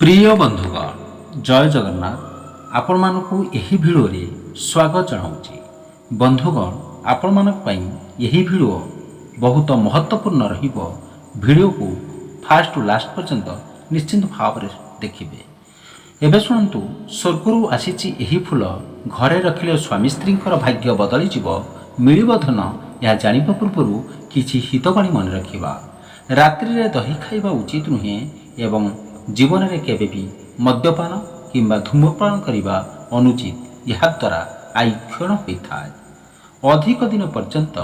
प्रिय बंधुगण जय जगन्नाथ आपण मानकु एही भिडियोरे स्वागत जनाऊँगी। बंधुगण आपण मानक पई एही भिडियो बहुत महत्वपूर्ण रहिबो। भिडियो को फास्ट टू लास्ट पर्यंत निश्चिंत भाव में देखिए। एबे शुणु स्वर्गरु आसीची एही फूल घरे रखिले स्वामी स्त्री भाग्य बदली जीव मिलिब धन यह जानिबा पूर्व किछि हितबाणी मन रखिबा। रात्रि रे दही खाइबा उचित नुहे एवं जीवन में केबे भी मद्यपान किंबा धूम्रपान करने अनुचित। यह द्वारा आयु क्षीण होता है। अधिक दिन पर्यंत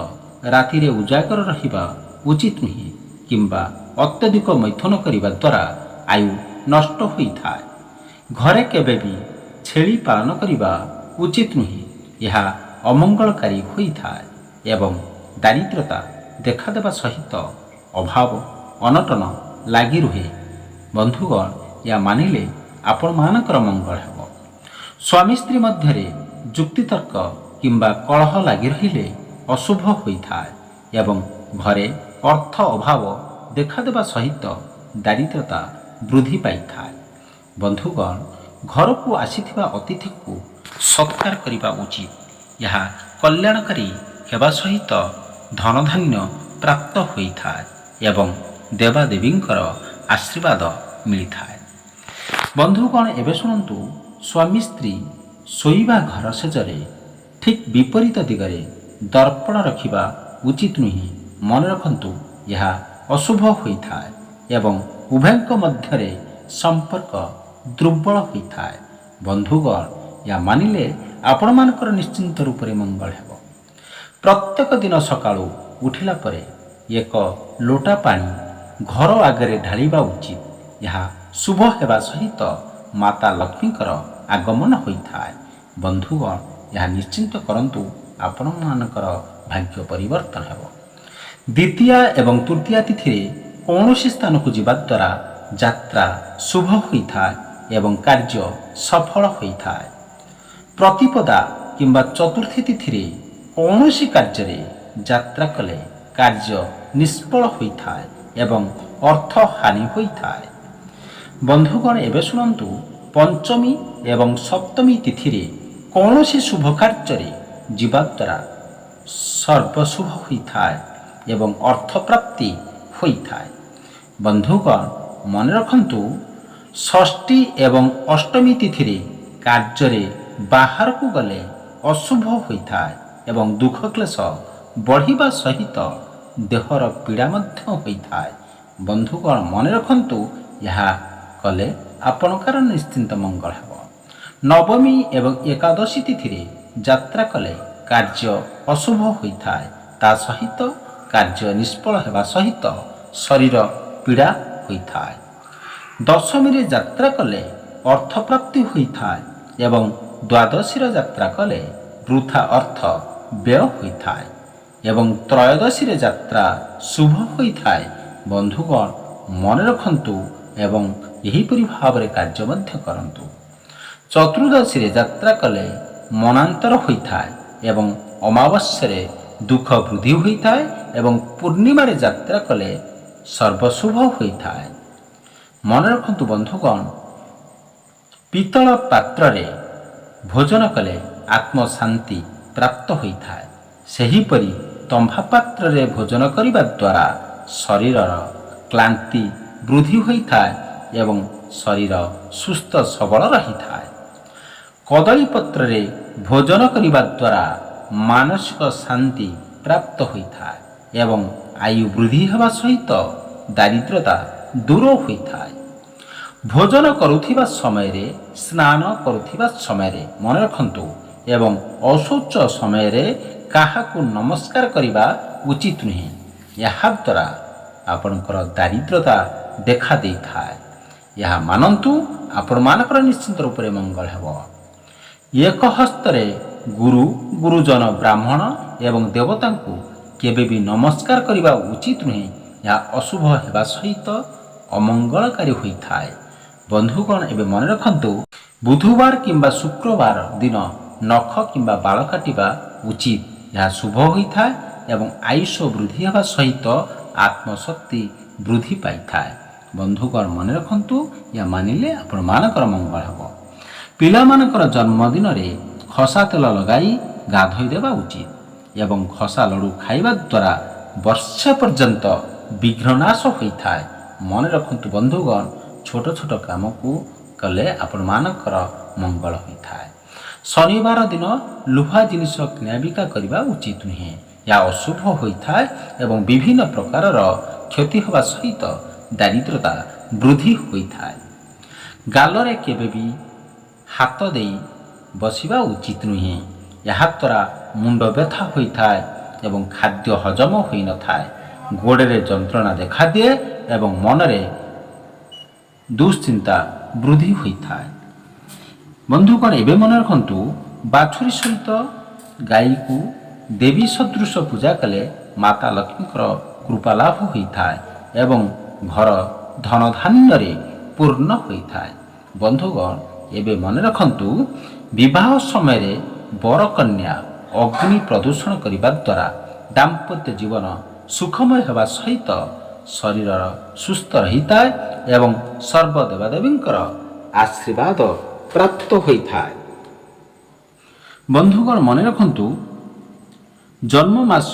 राति रे उजागर रहिबा उचित नुहे किंबा अत्यधिक मैथुन करने द्वारा आयु नष्ट होता है। घरे केबे भी छेली पालन करने उचित नुहे, यह अमंगलकारी होता है एवं दारिद्रता देखादेवा सहित अभाव अनटन लगी रुहे। बंधुगण या मानिले आपण मानकर मंगल हेब। स्वामी स्त्री मध्य जुक्तितर्क किंबा कलह लगी रहिले अशुभ होता है एवं घरे अर्थ अभाव देखादेवा सहित दारिद्रता वृद्धि पाई थाए। बंधुगण घर को आसीथिबा अतिथि को सत्कार करिबा उचित। यह कल्याणकारी हेबा सहित धनधान्य प्राप्त होता है एवं देवादेवींकर आशीर्वाद मिलता है। बंधुगण एवं शुणु स्वामी स्त्री शोइबा घर सेजरे ठीक विपरीत दिगरे दर्पण रखिबा उचित नुहे। मन रखंतु यह अशुभ होता है एवं उभयଙ୍କ मध्यरे संपर्क दुर्बल होता है। बंधुगण या मानिले आपण मानकर निश्चिंत रूप से मंगल हेब। प्रत्येक दिन सकाळू उठिला परे एक लोटा पानी घर आगे ढालिबा उचित। यह शुभ हेबा सहित माता लक्ष्मीकर आगमन होता है। बंधुगण यह निश्चिंत करंतु आपण मानकर भाग्य परिवर्तन हेब। द्वितीय एवं तृतीय तिथि कौनसी स्थान को जीवा द्वारा यात्रा शुभ होता है एवं कार्य सफल होता है। प्रतिपदा किंबा चतुर्थी तिथि कौनसी कार्य यात्रा कले कार्य निष्फल होता है एवं अर्थ हानि होता है। बंधुगण एवं शुणु पंचमी एवं सप्तमी तिथि कौनसी शुभ कार्य जीवा द्वारा सर्वशुभ होता है एवं अर्थ प्राप्ति होता है। बंधुगण मन रखंतु षष्ठी एवं अष्टमी तिथि कार्य बाहर को गले अशुभ होता है एवं दुख क्लेश बढ़िबा सहित देहर पीड़ा मध्य होता है। बंधुगण मन रखंतु यह कले आपणकर निश्चिंत मंगल हेब। नवमी एवं एकादशी तिथि यात्रा कले कार्य अशुभ होता है, ता सहित कार्य निष्फल हेबा सहित शरीर पीड़ा होता है। दशमी रे यात्रा कले अर्थ प्राप्ति होता है एवं द्वादशी रे यात्रा कले वृथा अर्थ व्यय होता है एवं त्रयोदशी रे यात्रा शुभ होता है। बंधुगण मन रखंतु एवं यहीपरि भाव में कार्य मध्य करंतु। चतुर्दशी रे यात्रा कले मनांतर होता है एवं अमावस्या रे दुख वृद्धि होता है एवं पूर्णिमा रे यात्रा कले सर्वशुभ होता है। मन रखंतु बंधुगण पीतल पात्र रे भोजन कले आत्म शांति प्राप्त होता है। सेहीपरि तंभा पात्र रे भोजन करिबा द्वारा शरीर क्लांति वृद्धि होता है एवं शरीर सुस्थ सबल रहिता है। कदली पत्र रे भोजन करिबा द्वारा मानसिक शांति प्राप्त होता है एवं आयु वृद्धि हेबा सहित दारिद्रता दूर होता है। भोजन करुथिबा समय रे स्नान करुथिबा समय रे मन रखंतु एवं अशौच समय रे काहाकु नमस्कार करिबा उचित नुहे। यह द्वारा आपणकर दारिद्रता देखा दे थाए। यह मानंतु आपण मानकर निश्चिंत रूप से मंगल हेब। एक हस्तरे गुरु गुरुजन ब्राह्मण एवं देवता को केबे भी नमस्कार करिबा उचित नुहे। यह अशुभ हेबा सहित अमंगलकारी होता है। बंधुगण एवं मन रखंतु बुधवार किंबा शुक्रवार दिन नख किंबा बाल काटिबा उचित। यह शुभ होता है एवं आयुष वृद्धि हेबा सहित आत्मशक्ति वृद्धि पाई थाए। ବନ୍ଧୁଗଣ ମନେ ରଖନ୍ତୁ, ଏହା ମାନିଲେ ଆପଣମାନଙ୍କର ମଙ୍ଗଳ ହେବ। ପିଲାମାନଙ୍କର ଜନ୍ମଦିନରେ ଖସା ତେଲ ଲଗାଇ ଗାଧୋଇ ଦେବା ଉଚିତ ଏବଂ ଖସା ଲଡ଼ୁ ଖାଇବା ଦ୍ୱାରା ବର୍ଷେ ପର୍ଯ୍ୟନ୍ତ ବିଘ୍ନନାଶ ହୋଇଥାଏ। ମନେ ରଖନ୍ତୁ ବନ୍ଧୁଗଣ, ଛୋଟ ଛୋଟ କାମକୁ କଲେ ଆପଣମାନଙ୍କର ମଙ୍ଗଳ ହୋଇଥାଏ। ଶନିବାର ଦିନ ଲୁହା ଜିନିଷ କିଣାବିକା କରିବା ଉଚିତ ନୁହେଁ। ଏହା ଅଶୁଭ ହୋଇଥାଏ ଏବଂ ବିଭିନ୍ନ ପ୍ରକାରର କ୍ଷତି ହେବା ସହିତ ଦାରିଦ୍ରତା ବୃଦ୍ଧି ହୋଇଥାଏ। ଗାଲରେ କେବେ ବି ହାତ ଦେଇ ବସିବା ଉଚିତ ନୁହେଁ। ଏହାଦ୍ୱାରା ମୁଣ୍ଡ ବ୍ୟଥା ହୋଇଥାଏ ଏବଂ ଖାଦ୍ୟ ହଜମ ହୋଇନଥାଏ। ଗୋଡ଼ରେ ଯନ୍ତ୍ରଣା ଦେଖାଦିଏ ଏବଂ ମନରେ ଦୁଶ୍ଚିନ୍ତା ବୃଦ୍ଧି ହୋଇଥାଏ। ବନ୍ଧୁଗଣ ଏବେ ମନେ ରଖନ୍ତୁ, ବାଛୁରୀ ସହିତ ଗାଈକୁ ଦେବୀ ସଦୃଶ ପୂଜା କଲେ ମାତା ଲକ୍ଷ୍ମୀଙ୍କର କୃପା ଲାଭ ହୋଇଥାଏ ଏବଂ ଘର ଧନଧାନ୍ୟରେ ପୂର୍ଣ୍ଣ ହୋଇଥାଏ। ବନ୍ଧୁଗଣ ଏବେ ମନେ ରଖନ୍ତୁ, ବିବାହ ସମୟରେ ବରକନ୍ୟା ଅଗ୍ନି ପ୍ରଦୂଷଣ କରିବା ଦ୍ୱାରା ଦାମ୍ପତ୍ୟ ଜୀବନ ସୁଖମୟ ହେବା ସହିତ ଶରୀର ସୁସ୍ଥ ରହିଥାଏ ଏବଂ ସର୍ବ ଦେବାଦେବୀଙ୍କର ଆଶୀର୍ବାଦ ପ୍ରାପ୍ତ ହୋଇଥାଏ। ବନ୍ଧୁଗଣ ମନେ ରଖନ୍ତୁ, ଜନ୍ମ ମାସ,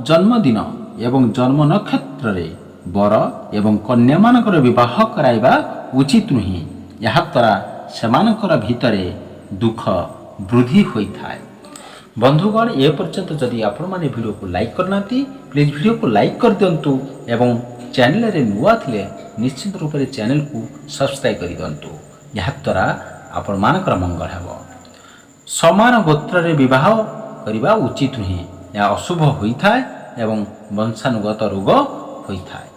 ଜନ୍ମଦିନ ଏବଂ ଜନ୍ମ ନକ୍ଷତ୍ରରେ ବର ଏବଂ କନ୍ୟାମାନଙ୍କର ବିବାହ କରାଇବା ଉଚିତ ନୁହେଁ। ଏହାଦ୍ୱାରା ସେମାନଙ୍କର ଭିତରେ ଦୁଃଖ ବୃଦ୍ଧି ହୋଇଥାଏ। ବନ୍ଧୁଗଣ ଏ ପର୍ଯ୍ୟନ୍ତ ଯଦି ଆପଣମାନେ ଭିଡ଼ିଓକୁ ଲାଇକ୍ କରିନାହାନ୍ତି, ପ୍ଲିଜ୍ ଭିଡ଼ିଓକୁ ଲାଇକ୍ କରିଦିଅନ୍ତୁ ଏବଂ ଚ୍ୟାନେଲରେ ନୂଆ ଥିଲେ ନିଶ୍ଚିତ ରୂପରେ ଚ୍ୟାନେଲକୁ ସବସ୍କ୍ରାଇବ୍ କରିଦିଅନ୍ତୁ। ଏହାଦ୍ୱାରା ଆପଣମାନଙ୍କର ମଙ୍ଗଳ ହେବ। ସମାନ ଗୋତ୍ରରେ ବିବାହ କରିବା ଉଚିତ ନୁହେଁ। ଏହା ଅଶୁଭ ହୋଇଥାଏ ଏବଂ ବଂଶାନୁଗତ ରୋଗ ହୋଇଥାଏ।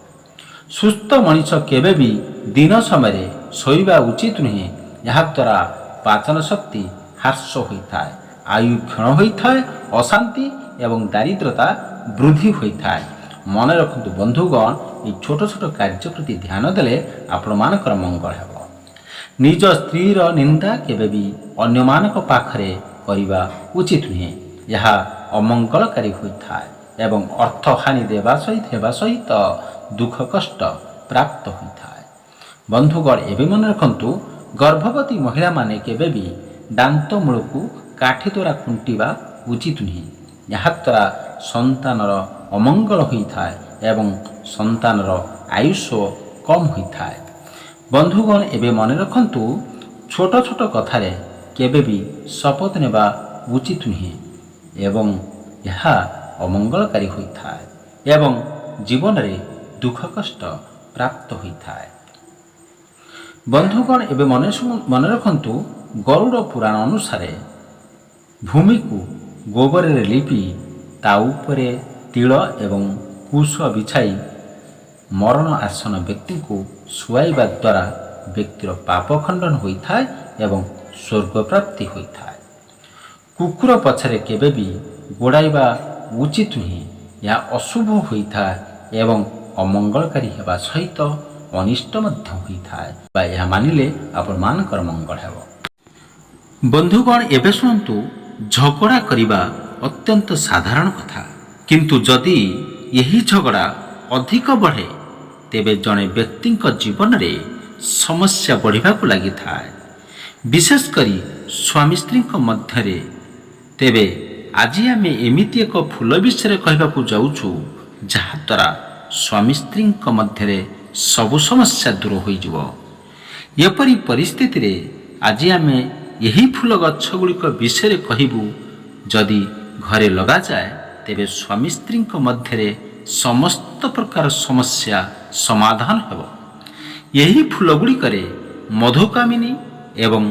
ସୁସ୍ଥ ମଣିଷ କେବେ ବି ଦିନ ସମୟରେ ଶୋଇବା ଉଚିତ ନୁହେଁ। ଏହାଦ୍ୱାରା ପାଚନ ଶକ୍ତି ହ୍ରାସ ହୋଇଥାଏ, ଆୟୁ କ୍ଷୀଣ ହୋଇଥାଏ, ଅଶାନ୍ତି ଏବଂ ଦାରିଦ୍ରତା ବୃଦ୍ଧି ହୋଇଥାଏ। ମନେ ରଖନ୍ତୁ ବନ୍ଧୁଗଣ, ଏହି ଛୋଟ ଛୋଟ କାର୍ଯ୍ୟ ପ୍ରତି ଧ୍ୟାନ ଦେଲେ ଆପଣମାନଙ୍କର ମଙ୍ଗଳ ହେବ। ନିଜ ସ୍ତ୍ରୀର ନିନ୍ଦା କେବେ ବି ଅନ୍ୟମାନଙ୍କ ପାଖରେ କରିବା ଉଚିତ ନୁହେଁ। ଏହା ଅମଙ୍ଗଳକାରୀ ହୋଇଥାଏ ଏବଂ ଅର୍ଥହାନି ହେବା ସହିତ ଦୁଃଖ କଷ୍ଟ ପ୍ରାପ୍ତ ହୋଇଥାଏ। ବନ୍ଧୁଗଣ ଏବେ ମନେ ରଖନ୍ତୁ, ଗର୍ଭବତୀ ମହିଳାମାନେ କେବେ ବି ଦାନ୍ତ ମୂଳକୁ କାଠି ଦ୍ୱାରା ଖୁଣ୍ଟିବା ଉଚିତ ନୁହେଁ। ଏହାଦ୍ୱାରା ସନ୍ତାନର ଅମଙ୍ଗଳ ହୋଇଥାଏ ଏବଂ ସନ୍ତାନର ଆୟୁଷ କମ୍ ହୋଇଥାଏ। ବନ୍ଧୁଗଣ ଏବେ ମନେ ରଖନ୍ତୁ, ଛୋଟ ଛୋଟ କଥାରେ କେବେ ବି ଶପଥ ନେବା ଉଚିତ ନୁହେଁ ଏବଂ ଏହା ଅମଙ୍ଗଳକାରୀ ହୋଇଥାଏ ଏବଂ ଜୀବନରେ ଦୁଃଖ କଷ୍ଟ ପ୍ରାପ୍ତ ହୋଇଥାଏ। ବନ୍ଧୁଗଣ ଏବେ ମନେ ରଖନ୍ତୁ, ଗରୁଡ଼ ପୁରାଣ ଅନୁସାରେ ଭୂମିକୁ ଗୋବରରେ ଲିପି ତା ଉପରେ ତିଳ ଏବଂ କୁଶ ବିଛାଇ ମରଣ ଆସନ ବ୍ୟକ୍ତିଙ୍କୁ ଶୁଆଇବା ଦ୍ୱାରା ବ୍ୟକ୍ତିର ପାପ ଖଣ୍ଡନ ହୋଇଥାଏ ଏବଂ ସ୍ୱର୍ଗ ପ୍ରାପ୍ତି ହୋଇଥାଏ। କୁକୁର ପଛରେ କେବେ ବି ଗୋଡ଼ାଇବା ଉଚିତ ନୁହେଁ। ଏହା ଅଶୁଭ ହୋଇଥାଏ ଏବଂ ଅମଙ୍ଗଳକାରୀ ହେବା ସହିତ ଅନିଷ୍ଟ ମଧ୍ୟ ହୋଇଥାଏ ବା ଏହା ମାନିଲେ ଆପଣମାନଙ୍କର ମଙ୍ଗଳ ହେବ। ବନ୍ଧୁଗଣ ଏବେ ଶୁଣନ୍ତୁ, ଝଗଡ଼ା କରିବା ଅତ୍ୟନ୍ତ ସାଧାରଣ କଥା, କିନ୍ତୁ ଯଦି ଏହି ଝଗଡ଼ା ଅଧିକ ବଢ଼େ ତେବେ ଜଣେ ବ୍ୟକ୍ତିଙ୍କ ଜୀବନରେ ସମସ୍ୟା ବଢ଼ିବାକୁ ଲାଗିଥାଏ, ବିଶେଷ କରି ସ୍ୱାମୀ ସ୍ତ୍ରୀଙ୍କ ମଧ୍ୟରେ। ତେବେ ଆଜି ଆମେ ଏମିତି ଏକ ଫୁଲ ବିଷୟରେ କହିବାକୁ ଯାଉଛୁ ଯାହାଦ୍ୱାରା ସ୍ୱାମୀ ସ୍ତ୍ରୀଙ୍କ ମଧ୍ୟରେ ସବୁ ସମସ୍ୟା ଦୂର ହୋଇଯିବ। ଏପରି ପରିସ୍ଥିତିରେ ଆଜି ଆମେ ଏହି ଫୁଲ ଗଛଗୁଡ଼ିକ ବିଷୟରେ କହିବୁ। ଯଦି ଘରେ ଲଗାଯାଏ ତେବେ ସ୍ୱାମୀ ସ୍ତ୍ରୀଙ୍କ ମଧ୍ୟରେ ସମସ୍ତ ପ୍ରକାର ସମସ୍ୟା ସମାଧାନ ହେବ। ଏହି ଫୁଲଗୁଡ଼ିକରେ ମଧୁକାମିନୀ ଏବଂ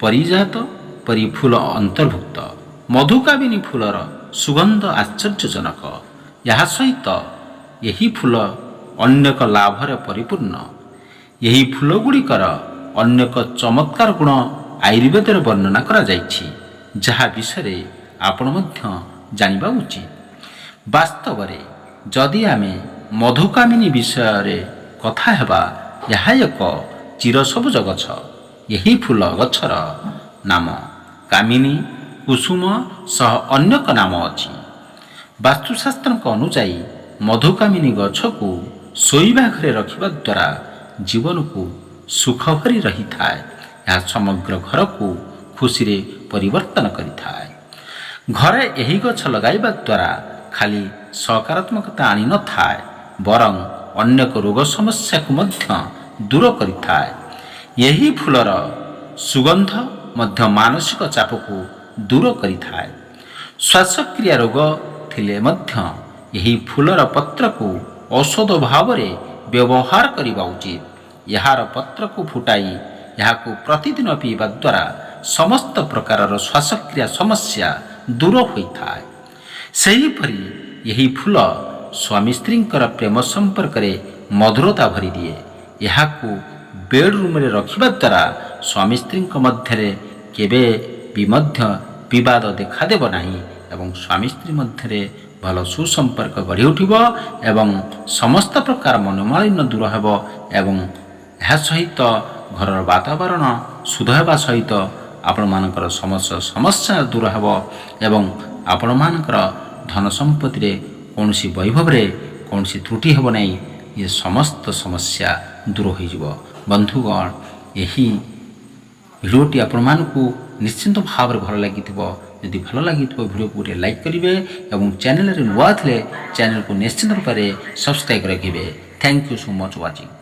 ପାରିଜାତ ପରି ଫୁଲ ଅନ୍ତର୍ଭୁକ୍ତ। ମଧୁକାମିନୀ ଫୁଲର ସୁଗନ୍ଧ ଆଶ୍ଚର୍ଯ୍ୟଜନକ। ଏହା ସହିତ ଏହି ଫୁଲ ଅନେକ ଲାଭରେ ପରିପୂର୍ଣ୍ଣ। ଏହି ଫୁଲଗୁଡ଼ିକର ଅନେକ ଚମତ୍କାର ଗୁଣ ଆୟୁର୍ବେଦରେ ବର୍ଣ୍ଣନା କରାଯାଇଛି, ଯାହା ବିଷୟରେ ଆପଣ ମଧ୍ୟ ଜାଣିବା ଉଚିତ। ବାସ୍ତବରେ ଯଦି ଆମେ ମଧୁକାମିନୀ ବିଷୟରେ କଥା ହେବା, ଏହା ଏକ ଚିରସବୁଜ ଗଛ। ଏହି ଫୁଲ ଗଛର ନାମ କାମିନୀ କୁସୁମ ସହ ଅନେକ ନାମ ଅଛି। ବାସ୍ତୁଶାସ୍ତ୍ରଙ୍କ ଅନୁଯାୟୀ ମଧୁକାମିନୀ ଗଛକୁ ଶୋଇବା ଘରେ ରଖିବା ଦ୍ୱାରା ଜୀବନକୁ ସୁଖ ଭରି ରହିଥାଏ। ଏହା ସମଗ୍ର ଘରକୁ ଖୁସିରେ ପରିବର୍ତ୍ତନ କରିଥାଏ। ଘରେ ଏହି ଗଛ ଲଗାଇବା ଦ୍ୱାରା ଖାଲି ସକାରାତ୍ମକତା ଆଣିନଥାଏ, ବରଂ ଅନେକ ରୋଗ ସମସ୍ୟାକୁ ମଧ୍ୟ ଦୂର କରିଥାଏ। ଏହି ଫୁଲର ସୁଗନ୍ଧ ମଧ୍ୟ ମାନସିକ ଚାପକୁ ଦୂର କରିଥାଏ। ଶ୍ୱାସକ୍ରିୟା ରୋଗ ଥିଲେ ମଧ୍ୟ ଏହି ଫୁଲର ପତ୍ରକୁ ଔଷଧ ଭାବରେ ବ୍ୟବହାର କରିବା ଉଚିତ। ଏହାର ପତ୍ରକୁ ଫୁଟାଇ ଏହାକୁ ପ୍ରତିଦିନ ପିଇବା ଦ୍ୱାରା ସମସ୍ତ ପ୍ରକାରର ଶ୍ୱାସକ୍ରିୟା ସମସ୍ୟା ଦୂର ହୋଇଥାଏ। ସେହିପରି ଏହି ଫୁଲ ସ୍ୱାମୀ ସ୍ତ୍ରୀଙ୍କର ପ୍ରେମ ସମ୍ପର୍କରେ ମଧୁରତା ଭରିଦିଏ। ଏହାକୁ ବେଡରୁମ୍ରେ ରଖିବା ଦ୍ୱାରା ସ୍ୱାମୀ ସ୍ତ୍ରୀଙ୍କ ମଧ୍ୟରେ କେବେ ବି ମଧ୍ୟ ବିବାଦ ଦେଖାଦେବ ନାହିଁ ଏବଂ ସ୍ୱାମୀ ସ୍ତ୍ରୀ ମଧ୍ୟରେ ଭଲ ସୁସମ୍ପର୍କ ଗଢ଼ି ଉଠିବ ଏବଂ ସମସ୍ତ ପ୍ରକାର ମନୋମାଳିନ୍ୟ ଦୂର ହେବ ଏବଂ ଏହା ସହିତ ଘରର ବାତାବରଣ ଶୁଦ୍ଧ ହେବା ସହିତ ଆପଣମାନଙ୍କର ସମସ୍ତ ସମସ୍ୟା ଦୂର ହେବ ଏବଂ ଆପଣମାନଙ୍କର ଧନ ସମ୍ପତ୍ତିରେ କୌଣସି ବୈଭବରେ କୌଣସି ତ୍ରୁଟି ହେବ ନାହିଁ। ଏ ସମସ୍ତ ସମସ୍ୟା ଦୂର ହୋଇଯିବ। ବନ୍ଧୁଗଣ, ଏହି ଭିଡ଼ିଓଟି ଆପଣମାନଙ୍କୁ ନିଶ୍ଚିନ୍ତ ଭାବରେ ଭଲ ଲାଗିଥିବ। ଯଦି ଭଲ ଲାଗିଥିବ ଭିଡ଼ିଓକୁ ଗୋଟିଏ ଲାଇକ୍ କରିବେ ଏବଂ ଚ୍ୟାନେଲରେ ନୂଆ ଥିଲେ ଚ୍ୟାନେଲକୁ ନିଶ୍ଚିନ୍ତ ରୂପରେ ସବସ୍କ୍ରାଇବ୍ ରଖିବେ। Thank you so much watching.